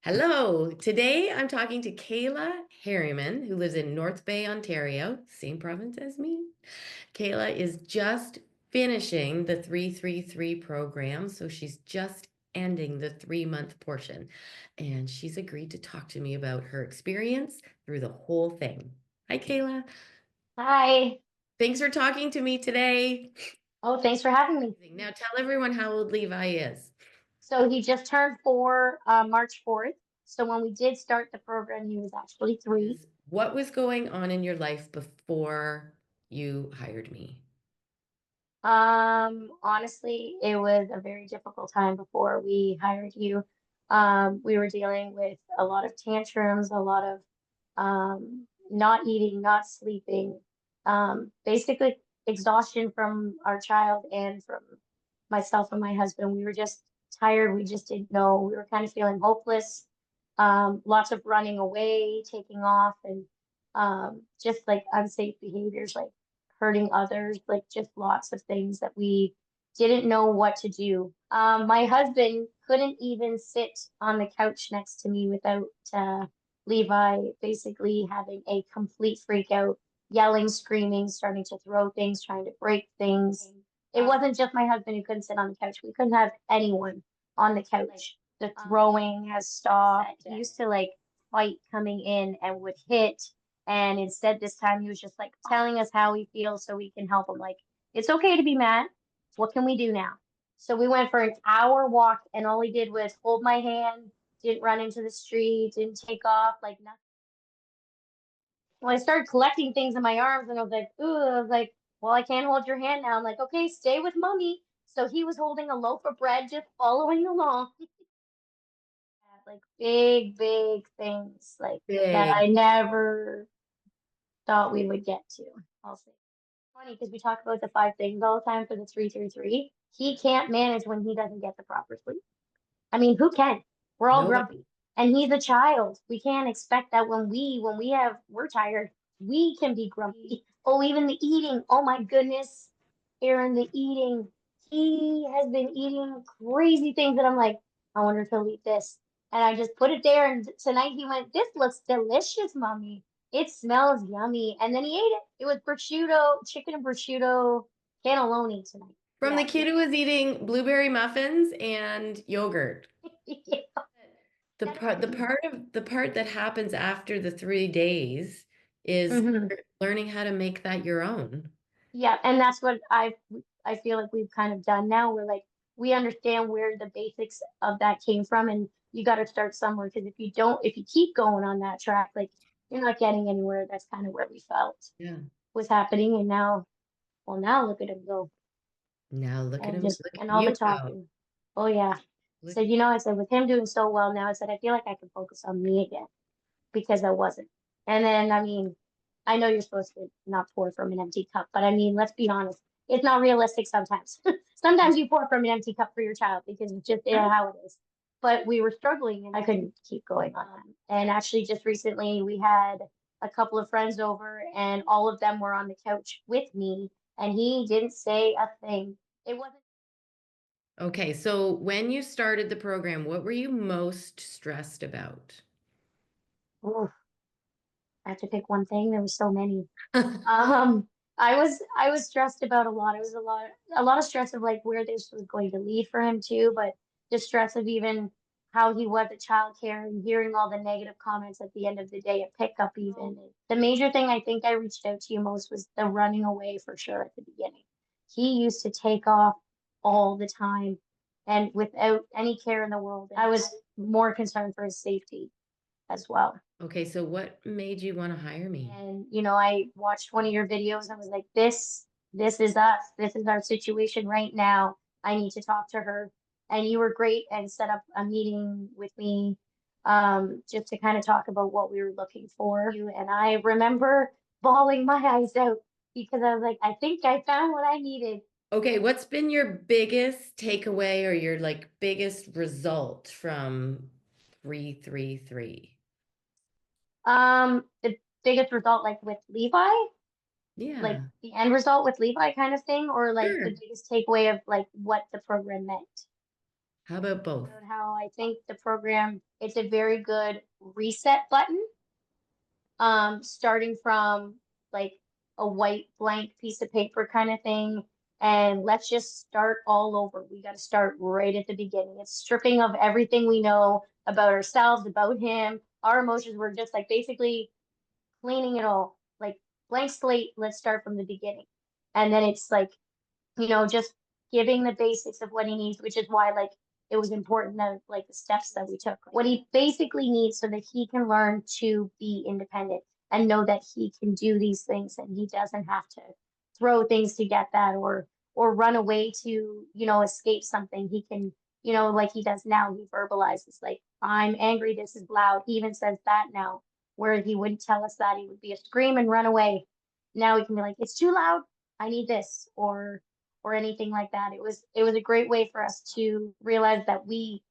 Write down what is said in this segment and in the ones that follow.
Hello. Today I'm talking to Kayla Harriman, who lives in North Bay, Ontario, same province as me. Kayla is just finishing the 333 program, so she's just ending the 3-month portion. And she's agreed to talk to me about her experience through the whole thing. Hi, Kayla. Hi. Thanks for talking to me today. Oh, thanks for having me. Now tell everyone how old Levi is. So he just turned 4, March 4th. So when we did start the program, he was actually 3. What was going on in your life before you hired me? Honestly, it was a very difficult time before we hired you. We were dealing with a lot of tantrums, a lot of not eating, not sleeping, basically exhaustion from our child and from myself and my husband. We were just tired. We just didn't know. We were kind of feeling hopeless. Lots of running away, taking off, and just like unsafe behaviors, like hurting others, like just lots of things that we didn't know what to do. My husband couldn't even sit on the couch next to me without Levi basically having a complete freak out, yelling, screaming, starting to throw things, trying to break things. It wasn't just my husband who couldn't sit on the couch. We couldn't have anyone on the couch. The throwing has stopped. He used to like fight coming in and would hit. And instead, this time he was just like telling us how he feels so we can help him. Like, it's okay to be mad. What can we do now? So we went for an hour walk, and all he did was hold my hand, didn't run into the street, didn't take off, like nothing. Well, I started collecting things in my arms, and I was like, ooh, I was like, well, I can't hold your hand now. I'm like, okay, stay with mommy. So he was holding a loaf of bread, just following along. Like big, big things like that Big. I never thought we would get to. I'll say. Funny because we talk about the 5 things all the time for the 333. He can't manage when he doesn't get the proper sleep. I mean, who can? We're all Nobody. grumpy. And he's a child. We can't expect that we're tired, we can be grumpy. Oh, even the eating. Oh my goodness. Erin, the eating. He has been eating crazy things that I'm like, I wonder if he'll eat this. And I just put it there and tonight he went, this looks delicious, mommy. It smells yummy. And then he ate it. It was prosciutto, chicken and prosciutto cannelloni tonight. From the Yeah. kid who was eating blueberry muffins and yogurt. Yeah. The part that happens after the 3 days is Mhm. learning how to make that your own. Yeah, and that's what I feel like we've kind of done now. We're like we understand where the basics of that came from, and you got to start somewhere because if you keep going on that track, like you're not getting anywhere. That's kind of where we felt Yeah. was happening, and now look at him go, Now look at and him. just Look at and all you the go. talking. Oh yeah. Look So at I said with him doing so well now, I said I feel like I can focus on me again because I wasn't. And then, I mean, I know you're supposed to not pour from an empty cup, but I mean, let's be honest. It's not realistic sometimes. Sometimes you pour from an empty cup for your child because it's just how it is. But we were struggling and I couldn't keep going on that. And actually, just recently, we had a couple of friends over and all of them were on the couch with me and he didn't say a thing. It wasn't. Okay, so when you started the program, what were you most stressed about? Oof, I have to pick one thing. There were so many. Um, I was stressed about a lot. It was a lot of stress of like where this was going to lead for him too, but the stress of even how he was at childcare and hearing all the negative comments at the end of the day at pickup even. The major thing I think I reached out to you most was the running away for sure at the beginning. He used to take off all the time and without any care in the world. I was more concerned for his safety as well. Okay, so what made you want to hire me? And I watched one of your videos and I was like, this is us. This is our situation right now. I need to talk to her. And you were great and set up a meeting with me just to kind of talk about what we were looking for. And I remember bawling my eyes out because I was like, I think I found what I needed. Okay, what's been your biggest takeaway or your like biggest result from 333? The biggest result, like with Levi, like Yeah, the end result with Levi kind of thing, or like the sure. biggest takeaway of like what the program meant. How about both? About how I think the program, it's a very good reset button, starting from like a white blank piece of paper kind of thing. And let's just start all over. We got to start right at the beginning. It's stripping of everything we know about ourselves, about him, our emotions. We're just like basically cleaning it all, like blank slate. Let's start from the beginning. And then it's like, just giving the basics of what he needs, which is why like it was important that like the steps that we took, what he basically needs so that he can learn to be independent and know that he can do these things and he doesn't have to throw things to get that or run away to, escape something. He can, like he does now, he verbalizes like, I'm angry, this is loud. He even says that now, where he wouldn't tell us that. He would be a scream and run away. Now he can be like, it's too loud. I need this, or anything like that. It was a great way for us to realize that we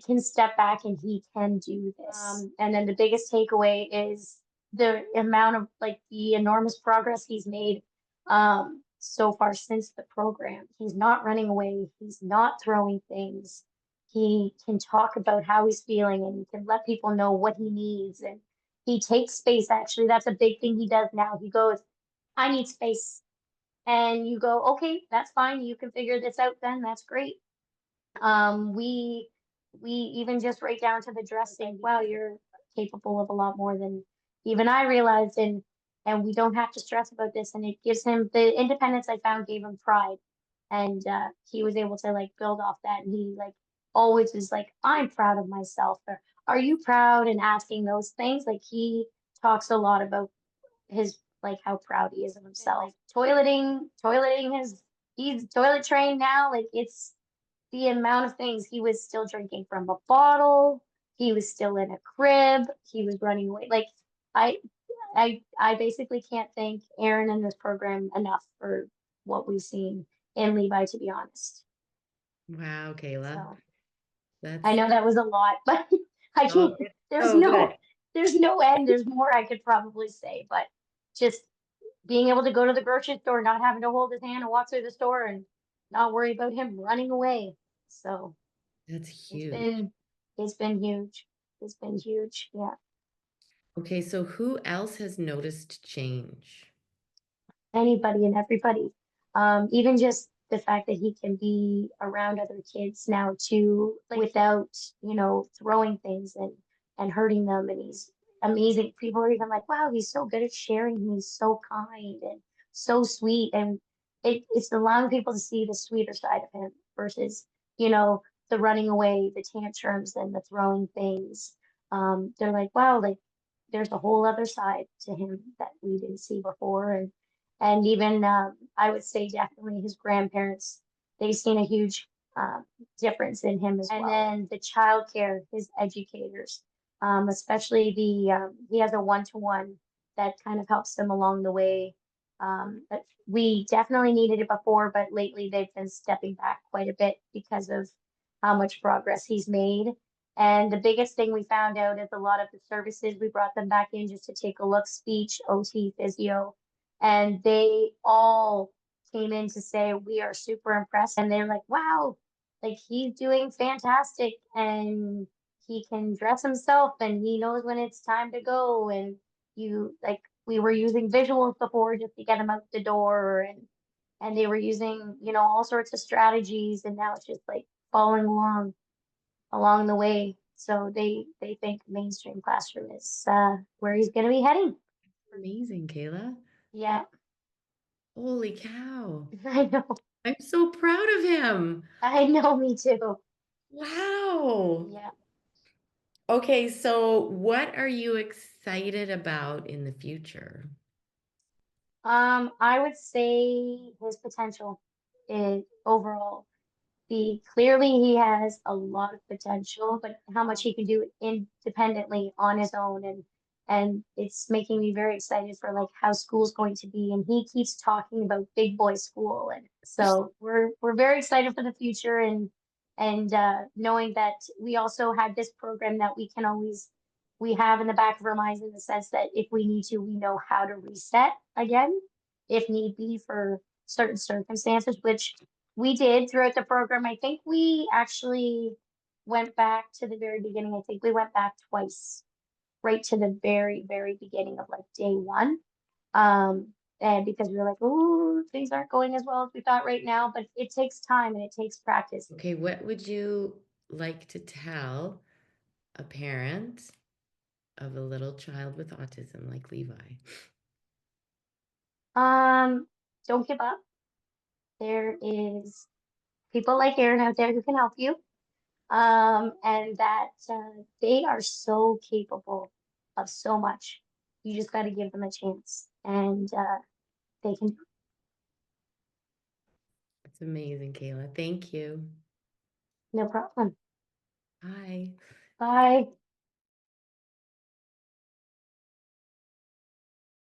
can step back and he can do this. And then the biggest takeaway is the amount of like the enormous progress he's made so far since the program. He's not running away. He's not throwing things. He can talk about how he's feeling and he can let people know what he needs. And he takes space. Actually, that's a big thing he does now. He goes, I need space, and you go, okay, that's fine. You can figure this out then. That's great. We even just right down to the dressing. Wow, you're capable of a lot more than even I realized, and we don't have to stress about this. And it gives him the independence I found gave him pride, and he was able to like build off that. And he like always is like, I'm proud of myself. Or are you proud? And asking those things. Like he talks a lot about his like how proud he is of himself. Like toileting he's toilet trained now. Like it's the amount of things he was still drinking from a bottle. He was still in a crib. He was running away. Like I I basically can't thank Erin and this program enough for what we've seen in Levi, to be honest. Wow, Kayla. So I That's know that was a lot, but I oh, can't, it's there's so good. no there's no end. There's more I could probably say, but just being able to go to the grocery store, not having to hold his hand and walk through the store and not worry about him running away. So That's it's huge. been it's been huge. It's been huge. Yeah. Okay, so who else has noticed change? Anybody and everybody. Even just the fact that he can be around other kids now too, like, without, throwing things and hurting them. And he's amazing. People are even like, wow, he's so good at sharing. He's so kind and so sweet. And it's allowing people to see the sweeter side of him versus, the running away, the tantrums and the throwing things. They're like, wow, like there's a whole other side to him that we didn't see before. And even I would say definitely his grandparents, they've seen a huge difference in him as well. And then the childcare, his educators, especially he has a one-to-one that kind of helps them along the way. But we definitely needed it before, but lately they've been stepping back quite a bit because of how much progress he's made. And the biggest thing we found out is a lot of the services, we brought them back in just to take a look, speech, OT, physio, and they all came in to say we are super impressed. And they're like, wow, like he's doing fantastic and he can dress himself and he knows when it's time to go. And you like we were using visuals before just to get him out the door, and they were using, all sorts of strategies, and now it's just like following along the way. So they think mainstream classroom is where he's going to be heading. Amazing, Kayla. Yeah. Holy cow. I know. I'm so proud of him. I know, me too. Wow. Yeah. Okay, so what are you excited about in the future? I would say his potential is overall. Clearly he has a lot of potential, but how much he can do independently on his own, and it's making me very excited for like how school's going to be. And he keeps talking about big boy school, and so we're very excited for the future, and knowing that we also had this program that we have in the back of our minds, in the sense that if we need to, we know how to reset again if need be for certain circumstances, which We did throughout the program. I think we actually went back to the very beginning. I think we went back twice, right to the very, very beginning of like day one. And because we were like, "Ooh, things aren't going as well as we thought right now," but it takes time and it takes practice. Okay, what would you like to tell a parent of a little child with autism like Levi? Um, don't give up. There is people like Erin out there who can help you. And that they are so capable of so much. You just got to give them a chance, and they can. It's amazing, Kayla. Thank you. No problem. Bye. Bye.